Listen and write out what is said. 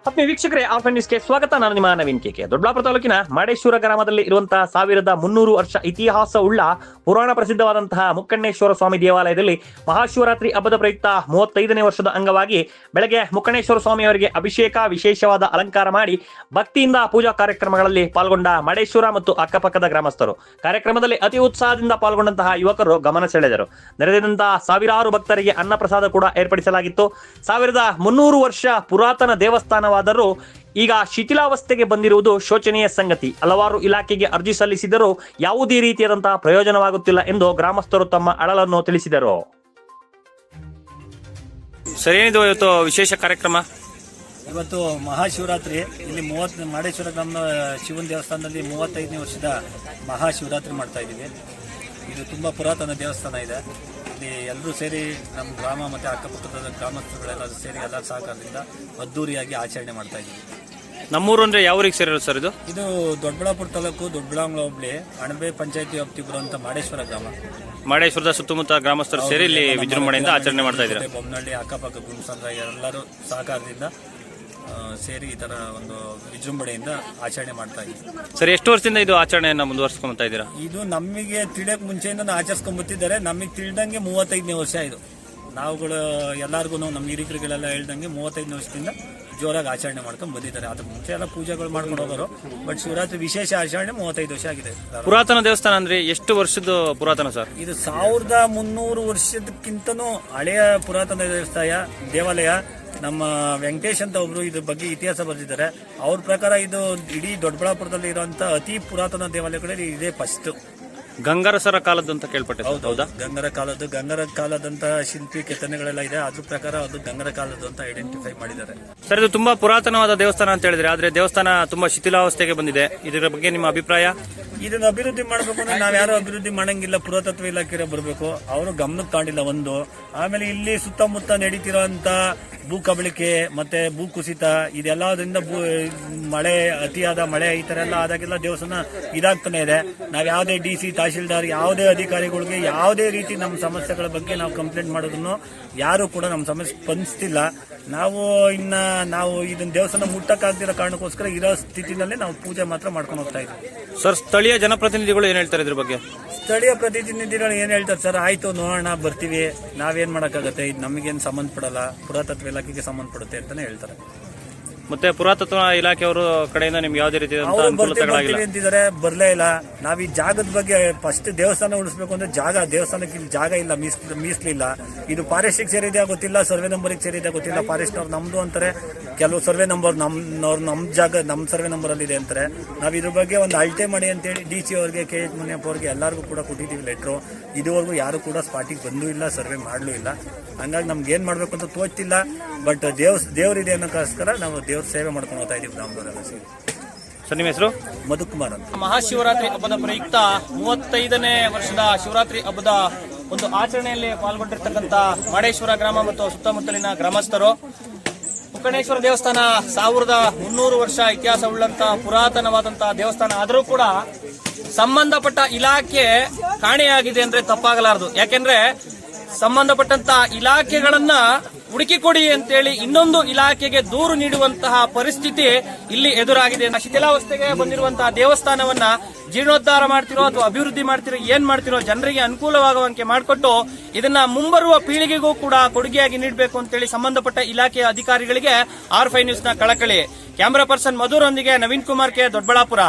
ಆತ್ಮೀಯ ವೀಕ್ಷಕರೇ, ಆರ್ಫನ್ ನ್ಯೂಸ್ಗೆ ಸ್ವಾಗತ. ನಾನು ನಿಮ್ಮ ನವೀನ್ ಕೆಕೆ. ದೊಡ್ಡಬಳ್ಳಾಪುರ ತಾಲೂಕಿನ ಮಾಡೇಶ್ವರ ಗ್ರಾಮದಲ್ಲಿ ಇರುವಂತಹ 1300 ವರ್ಷ ಇತಿಹಾಸವುಳ್ಳ ಪುರಾಣ ಪ್ರಸಿದ್ಧವಾದಂತಹ ಮುಕ್ಕಣ್ಣೇಶ್ವರ ಸ್ವಾಮಿ ದೇವಾಲಯದಲ್ಲಿ ಮಹಾಶಿವರಾತ್ರಿ ಹಬ್ಬದ ಪ್ರಯುಕ್ತ 35ನೇ ವರ್ಷದ ಅಂಗವಾಗಿ ಬೆಳಗ್ಗೆ ಮುಕ್ಕಣ್ಣೇಶ್ವರ ಸ್ವಾಮಿಯವರಿಗೆ ಅಭಿಷೇಕ, ವಿಶೇಷವಾದ ಅಲಂಕಾರ ಮಾಡಿ ಭಕ್ತಿಯಿಂದ ಪೂಜಾ ಕಾರ್ಯಕ್ರಮಗಳಲ್ಲಿ ಪಾಲ್ಗೊಂಡ ಮಾಡೇಶ್ವರ ಮತ್ತು ಅಕ್ಕಪಕ್ಕದ ಗ್ರಾಮಸ್ಥರು. ಕಾರ್ಯಕ್ರಮದಲ್ಲಿ ಅತಿ ಉತ್ಸಾಹದಿಂದ ಪಾಲ್ಗೊಂಡಂತಹ ಯುವಕರು ಗಮನ ಸೆಳೆದರು. ನೆರೆದಿದ್ದಂತಹ ಸಾವಿರಾರು ಭಕ್ತರಿಗೆ ಅನ್ನಪ್ರಸಾದ ಕೂಡ ಏರ್ಪಡಿಸಲಾಗಿತ್ತು. 1300 ವರ್ಷ ಪುರಾತನ ದೇವಸ್ಥಾನವಾದರೂ ಈಗ ಶಿಥಿಲಾವಸ್ಥೆಗೆ ಬಂದಿರುವುದು ಶೋಚನೀಯ ಸಂಗತಿ. ಹಲವಾರು ಇಲಾಖೆಗೆ ಅರ್ಜಿ ಸಲ್ಲಿಸಿದರೂ ಯಾವುದೇ ರೀತಿಯಾದಂತಹ ಪ್ರಯೋಜನವಾಗುತ್ತಿಲ್ಲ ಎಂದು ಗ್ರಾಮಸ್ಥರು ತಮ್ಮ ಅಳಲನ್ನು ತಿಳಿಸಿದರು. ಸರಿಯಾದ ಇವತ್ತು ವಿಶೇಷ ಕಾರ್ಯಕ್ರಮ. ಇವತ್ತು ಮಹಾಶಿವರಾತ್ರಿ ಇಲ್ಲಿ ಮಾಡೇಶ್ವರ ಗ್ರಾಮದ ಶಿವನ ದೇವಸ್ಥಾನದಲ್ಲಿ 35ನೇ ವರ್ಷದ ಮಹಾಶಿವರಾತ್ರಿ ಮಾಡ್ತಾ ಇದ್ದೀವಿ. ಇದು ತುಂಬ ಪುರಾತನ ದೇವಸ್ಥಾನ ಇದೆ. ಇಲ್ಲಿ ಎಲ್ಲರೂ ಸೇರಿ ನಮ್ಮ ಗ್ರಾಮ ಮತ್ತು ಅಕ್ಕಪಕ್ಕದ ಗ್ರಾಮಸ್ಥರುಗಳೆಲ್ಲ ಸೇರಿ ಎಲ್ಲರ ಸಹಕಾರದಿಂದ ಅದ್ದೂರಿಯಾಗಿ ಆಚರಣೆ ಮಾಡ್ತಾ ಇದ್ದೀವಿ. ನಮ್ಮೂರು ಅಂದ್ರೆ ಯಾವ ಊರಿಗೆ ಸೇರಿರೋದು ಸರ್? ಇದು ದೊಡ್ಡಬಳ್ಳಾಪುರ ತಾಲೂಕು ದೊಡ್ಡಬಳ್ಳಾಪುರ ಹೋಬಳಿ ಅಣಬೆ ಪಂಚಾಯತಿ ವ್ಯಾಪ್ತಿ ಬರುವಂತ ಮಾಡೇಶ್ವರ ಗ್ರಾಮ. ಮಾಡೇಶ್ವರದ ಸುತ್ತಮುತ್ತ ಗ್ರಾಮಸ್ಥರು ಸೇರಿ ಇಲ್ಲಿ ವಿಜೃಂಭಣೆಯಿಂದ ಆಚರಣೆ ಮಾಡ್ತಾ ಇದ್ದಾರೆ. ಬೊಮ್ಮನಹಳ್ಳಿ ಅಕ್ಕಪಕ್ಕ ಗುಂಸಂದ್ರ ಎಲ್ಲರೂ ಸಹಕಾರದಿಂದ ಸೇರಿ ಈ ತರ ಒಂದು ವಿಜೃಂಭಣೆಯಿಂದ ಆಚರಣೆ ಮಾಡ್ತಾ ಇದ್ದೀವಿ. ಸರ್, ಎಷ್ಟು ವರ್ಷದಿಂದ ಇದು ಆಚರಣೆಯನ್ನ ಮುಂದುವರಿಸ್ಕೊಂತಾ ಇದ್ದೀರಾ? ಇದು ನಮಗೆ ತಿಳಿಯಕ್ ಮುಂಚೆಯಿಂದ ಆಚರಿಸ್ಕೊಂಡ್ಬತ್ತಿದ್ದಾರೆ. ನಮಗೆ ತಿಳಿದಂಗೆ 35ನೇ ವರ್ಷ ಇದು. ನಾವುಗಳು ಎಲ್ಲಾರ್ಗು ನಮ್ಮ ಹಿರಿಕರಿಗಳೆಲ್ಲ ಹೇಳ್ದಂಗೆ 35ನೇ ವರ್ಷದಿಂದ ಜೋರಾಗಿ ಆಚರಣೆ ಮಾಡ್ಕೊಂಡು ಬಂದಿದ್ದಾರೆ. ಅದಕ್ಕೆ ಮುಂಚೆ ಎಲ್ಲ ಪೂಜೆಗಳು ಮಾಡ್ಕೊಂಡು ಹೋಗೋರು. ಬಟ್ ಶಿವರಾತ್ರಿ ವಿಶೇಷ ಆಚರಣೆ 35 ವರ್ಷ ಆಗಿದೆ. ಪುರಾತನ ದೇವಸ್ಥಾನ ಅಂದ್ರೆ ಎಷ್ಟು ವರ್ಷದ ಪುರಾತನ ಸರ್? ಇದು 1300 ವರ್ಷದಕ್ಕಿಂತನೂ ಹಳೆಯ ಪುರಾತನ ದೇವಾಲಯ. ನಮ್ಮ ವೆಂಕಟೇಶ್ ಅಂತ ಒಬ್ರು ಇದ್ರ ಬಗ್ಗೆ ಇತಿಹಾಸ ಬರೆದಿದ್ದಾರೆ. ಅವ್ರ ಪ್ರಕಾರ ಇದು ಇಡೀ ದೊಡ್ಡಬಳ್ಳಾಪುರದಲ್ಲಿ ಇರುವಂತ ಅತಿ ಪುರಾತನ ದೇವಾಲಯಗಳಲ್ಲಿ ಇದೇ ಫಸ್ಟ್. ಗಂಗರಸರ ಕಾಲದ್ದು ಅಂತ ಕೇಳ್ಪಟ್ಟೆ. ಹೌದಾ? ಗಂಗರ ಕಾಲದಂತ ಶಿಲ್ಪಿ ಕೆತ್ತನೆಗಳೆಲ್ಲ ಇದೆ. ಅದ್ರ ಪ್ರಕಾರ ಅದು ಗಂಗರ ಕಾಲದ್ದು ಅಂತ ಐಡೆಂಟಿಫೈ ಮಾಡಿದ್ದಾರೆ. ಸರ್, ಇದು ತುಂಬಾ ಪುರಾತನವಾದ ದೇವಸ್ಥಾನ ಅಂತ ಹೇಳಿದ್ರೆ, ಆದ್ರೆ ದೇವಸ್ಥಾನ ತುಂಬಾ ಶಿಥಿಲಾವಸ್ಥೆಗೆ ಬಂದಿದೆ. ಇದರ ಬಗ್ಗೆ ನಿಮ್ಮ ಅಭಿಪ್ರಾಯ? ಇದನ್ನ ಅಭಿವೃದ್ಧಿ ಮಾಡಬೇಕು ಅಂದ್ರೆ ನಾವ್ಯಾರು ಅಭಿವೃದ್ಧಿ ಮಾಡಂಗಿಲ್ಲ. ಪುರಾತತ್ವ ಇಲಾಖೆ ಬರಬೇಕು. ಅವರು ಗಮನಕ್ಕೆ ತಾಂಡಿಲ್ಲ ಒಂದು. ಆಮೇಲೆ ಇಲ್ಲಿ ಸುತ್ತಮುತ್ತ ನಡೀತಿರೋಂತ ಭೂ ಕಬಳಿಕೆ ಮತ್ತೆ ಭೂ ಕುಸಿತ ಇದೆಲ್ಲದರಿಂದ ಮಳೆ, ಅತಿಯಾದ ಮಳೆ ಈ ತರ ಎಲ್ಲ ಆದಾಗೆಲ್ಲ ದೇವಸ್ಥಾನ ಇದಾಗ್ತಾನೆ ಇದೆ. ನಾವ್ ಯಾವುದೇ DC, ತಹಶೀಲ್ದಾರ್, ಯಾವುದೇ ಅಧಿಕಾರಿಗಳಿಗೆ ಯಾವುದೇ ರೀತಿ ನಮ್ಮ ಸಮಸ್ಯೆಗಳ ಬಗ್ಗೆ ನಾವು ಕಂಪ್ಲೇಂಟ್ ಮಾಡೋದನ್ನು ಯಾರು ಕೂಡ ನಮ್ಮ ಸಮಸ್ಯೆ ಸ್ಪಂದಿಸ್ತಿಲ್ಲ. ನಾವು ಇದನ್ನ ದೇವಸ್ಥಾನ ಮುಟ್ಟಕ್ಕಾಗ್ದಿರೋ ಕಾರಣಕ್ಕೋಸ್ಕರ ಇರೋ ಸ್ಥಿತಿನಲ್ಲಿ ನಾವು ಪೂಜೆ ಮಾತ್ರ ಮಾಡ್ಕೊಂಡು ಹೋಗ್ತಾ ಇದ್ದೀವಿ. ಸರ್, ಸ್ಥಳೀಯ ಜನಪ್ರತಿನಿಧಿಗಳು ಏನ್ ಹೇಳ್ತಾರೆ ಇದ್ರ ಬಗ್ಗೆ? ಸ್ಥಳೀಯ ಪ್ರತಿನಿಧಿಗಳು ಏನ್ ಹೇಳ್ತಾರೆ ಸರ್, ಆಯ್ತು ನೋಡೋಣ ಬರ್ತೀವಿ, ನಾವೇನ್ ಮಾಡಕ್ಕಾಗತ್ತೆ, ಇದು ನಮಗೇನು ಸಂಬಂಧಪಡಲ್ಲ, ಪುರಾತತ್ವ ಇಲಾಖೆಗೆ ಸಂಬಂಧಪಡುತ್ತೆ ಅಂತಾನೆ ಹೇಳ್ತಾರೆ. ಮತ್ತೆ ಪುರಾತತ್ವ ಇಲಾಖೆಯವರು ಕಡೆಯಿಂದ ನಿಮ್ಗೆ ಯಾವುದೇ ರೀತಿ ಅಂತಿದ್ದಾರೆ, ಬರ್ಲೇ ಇಲ್ಲ. ನಾವ್ ಈ ಜಾಗದ ಬಗ್ಗೆ ಫಸ್ಟ್ ದೇವಸ್ಥಾನ ಉಳಿಸ್ಬೇಕು ಅಂದ್ರೆ ದೇವಸ್ಥಾನಕ್ಕೆ ಜಾಗ ಇಲ್ಲ, ಮೀಸಲಿಲ್ಲ. ಇದು ಫಾರೆಸ್ಟ್ ಸೇರಿದೆ ಗೊತ್ತಿಲ್ಲ, ಸರ್ವೆ ನಂಬರ್ ಸೇರಿದೆ ಗೊತ್ತಿಲ್ಲ. ಫಾರೆಸ್ಟ್ ಅವ್ರು ನಮ್ದು ಅಂತಾರೆ, ಕೆಲವು ಸರ್ವೆ ನಂಬರ್ ನಮ್ ಜಾಗ ನಮ್ ಸರ್ವೆ ನಂಬರ್ ಅಲ್ಲಿ ಇದೆ ಅಂತಾರೆ. ನಾವ್ ಇದ್ರ ಬಗ್ಗೆ ಒಂದು ಅಳತೆ ಮಾಡಿ ಅಂತೇಳಿ DC ಅವ್ರಿಗೆ, KH ಮುನಿಯಪ್ಪ ಅವ್ರಿಗೆ ಎಲ್ಲರಿಗೂ ಕೂಡ ಕೊಟ್ಟಿದ್ದೀವಿ ಲೆಟ್ರು. ಇದುವರೆಗೂ ಯಾರು ಕೂಡ ಸ್ಪಾಟಿಗೆ ಬಂದೂ ಇಲ್ಲ, ಸರ್ವೆ ಮಾಡ್ಲೂ ಇಲ್ಲ. ಹಂಗಾಗಿ ನಮ್ಗೆ ಏನ್ ಮಾಡ್ಬೇಕು ಅಂತ ತೋಚ್ತಿಲ್ಲ. ಬಟ್ ದೇವ್ರಿದೆ ಅನ್ನೋಕ್ಕೋಸ್ಕರ ನಾವು ದೇವ್ರ ಸೇವೆ ಮಾಡ್ಕೊಂಡು ಹೋಗ್ತಾ ಇದೀವಿ ಗ್ರಾಮದವರೆಲ್ಲ ಸೇರಿ. ಸರ್, ನಿಮ್ಮ ಹೆಸರು? ಮಧುಕುಮಾರ್ ಅಂತ. ಮಹಾಶಿವರಾತ್ರಿ ಹಬ್ಬದ ಪ್ರಯುಕ್ತ 35ನೇ ವರ್ಷದ ಶಿವರಾತ್ರಿ ಹಬ್ಬದ ಒಂದು ಆಚರಣೆಯಲ್ಲಿ ಪಾಲ್ಗೊಂಡಿರ್ತಕ್ಕಂಥ ಮಾಡೇಶ್ವರ ಗ್ರಾಮ ಮತ್ತು ಸುತ್ತಮುತ್ತಲಿನ ಗ್ರಾಮಸ್ಥರು. ಮುಕ್ಕಣ್ಣೇಶ್ವರ ದೇವಸ್ಥಾನ 1300 ವರ್ಷ ಇತಿಹಾಸವುಳ್ಳಂತಹ ಪುರಾತನವಾದಂತಹ ದೇವಸ್ಥಾನ ಆದರೂ ಕೂಡ ಸಂಬಂಧಪಟ್ಟ ಇಲಾಖೆ ಕಾಣೆಯಾಗಿದೆ ಅಂದ್ರೆ ತಪ್ಪಾಗಲಾರದು. ಯಾಕೆಂದ್ರೆ ಸಂಬಂಧಪಟ್ಟಂತ ಇಲಾಖೆಗಳನ್ನ ಹುಡುಕಿಕೊಡಿ ಅಂತೇಳಿ ಇನ್ನೊಂದು ಇಲಾಖೆಗೆ ದೂರು ನೀಡುವಂತಹ ಪರಿಸ್ಥಿತಿ ಇಲ್ಲಿ ಎದುರಾಗಿದೆ. ಶಿಥಿಲಾವಸ್ಥೆಗೆ ಬಂದಿರುವಂತಹ ದೇವಸ್ಥಾನವನ್ನ ಜೀರ್ಣೋದ್ಧಾರ ಮಾಡ್ತಿರೋ ಅಥವಾ ಅಭಿವೃದ್ಧಿ ಮಾಡ್ತಿರೋ ಏನ್ ಮಾಡ್ತಿರೋ ಜನರಿಗೆ ಅನುಕೂಲವಾಗುವಂತೆ ಮಾಡಿಕೊಟ್ಟು ಇದನ್ನ ಮುಂಬರುವ ಪೀಳಿಗೆಗೂ ಕೂಡ ಕೊಡುಗೆಯಾಗಿ ನೀಡಬೇಕು ಅಂತೇಳಿ ಸಂಬಂಧಪಟ್ಟ ಇಲಾಖೆಯ ಅಧಿಕಾರಿಗಳಿಗೆ R5 ನ್ಯೂಸ್ನ ಕಳಕಳಿ. ಕ್ಯಾಮರಾ ಪರ್ಸನ್ ಮಧುರೊಂದಿಗೆ ನವೀನ್ ಕುಮಾರ್ ಕೆ, ದೊಡ್ಡಬಳ್ಳಾಪುರ.